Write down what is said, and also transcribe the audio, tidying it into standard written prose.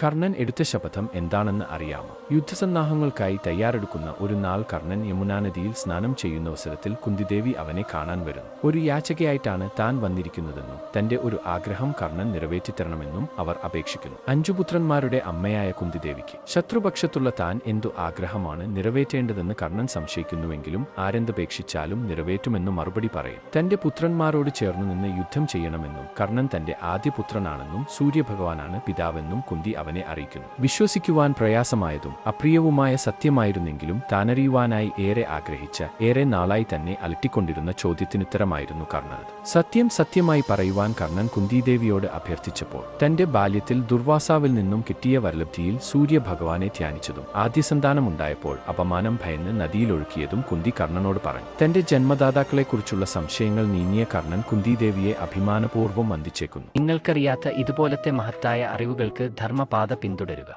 കർണൻ എടുത്ത ശപഥം എന്താണെന്ന് അറിയാമോ? യുദ്ധസന്നാഹങ്ങൾക്കായി തയ്യാറെടുക്കുന്ന ഒരു നാൾ കർണൻ യമുനാനദിയിൽ സ്നാനം ചെയ്യുന്നവസരത്തിൽ കുന്തിദേവി അവനെ കാണാൻ വരുന്നു. ഒരു യാചകയായിട്ടാണ് താൻ വന്നിരിക്കുന്നതെന്നും തന്റെ ഒരു ആഗ്രഹം കർണൻ നിറവേറ്റിത്തരണമെന്നും അവർ അപേക്ഷിക്കുന്നു. 5 പുത്രന്മാരുടെ അമ്മയായ കുന്തിദേവിക്ക് ശത്രുപക്ഷത്തുള്ള താൻ എന്തു ആഗ്രഹമാണ് നിറവേറ്റേണ്ടതെന്ന് കർണൻ സംശയിക്കുന്നുവെങ്കിലും ആരെന്തപേക്ഷിച്ചാലും നിറവേറ്റുമെന്നു മറുപടി പറയും. തന്റെ പുത്രന്മാരോട് ചേർന്നു നിന്ന് യുദ്ധം ചെയ്യണമെന്നും കർണൻ തന്റെ ആദ്യ പുത്രനാണെന്നും സൂര്യഭഗവാനാണ് പിതാവെന്നും കുന്തി അവനെ അറിയിക്കുന്നു. വിശ്വസിക്കുവാൻ പ്രയാസമായതും അപ്രിയവുമായ സത്യമായിരുന്നെങ്കിലും താനറിയുവാനായി ഏറെ ആഗ്രഹിച്ച, ഏറെ നാളായി തന്നെ അലട്ടിക്കൊണ്ടിരുന്ന ചോദ്യത്തിനുത്തരമായിരുന്നു കർണനത്. സത്യം സത്യമായി പറയുവാൻ കർണൻ കുന്തിദേവിയോട് അഭ്യർത്ഥിച്ചപ്പോൾ തന്റെ ബാല്യത്തിൽ ദുർവാസാവിൽ നിന്നും കിട്ടിയ വരലബ്ധിയിൽ സൂര്യഭഗവാനെ ധ്യാനിച്ചതും ആദ്യസന്താനമുണ്ടായപ്പോൾ അപമാനം ഭയന്ന് നദിയിലൊഴുക്കിയതും കുന്തി കർണനോട് പറഞ്ഞു. തന്റെ ജന്മദാതാക്കളെക്കുറിച്ചുള്ള സംശയങ്ങൾ നീങ്ങിയ കർണൻ കുന്തിദേവിയെ അഭിമാനപൂർവ്വം വന്ദിച്ചേക്കുന്നു. നിങ്ങൾക്കറിയാത്ത ഇതുപോലത്തെ മഹത്തായ അറിവുകൾക്ക് ധർമ്മപാത പിന്തുടരുക.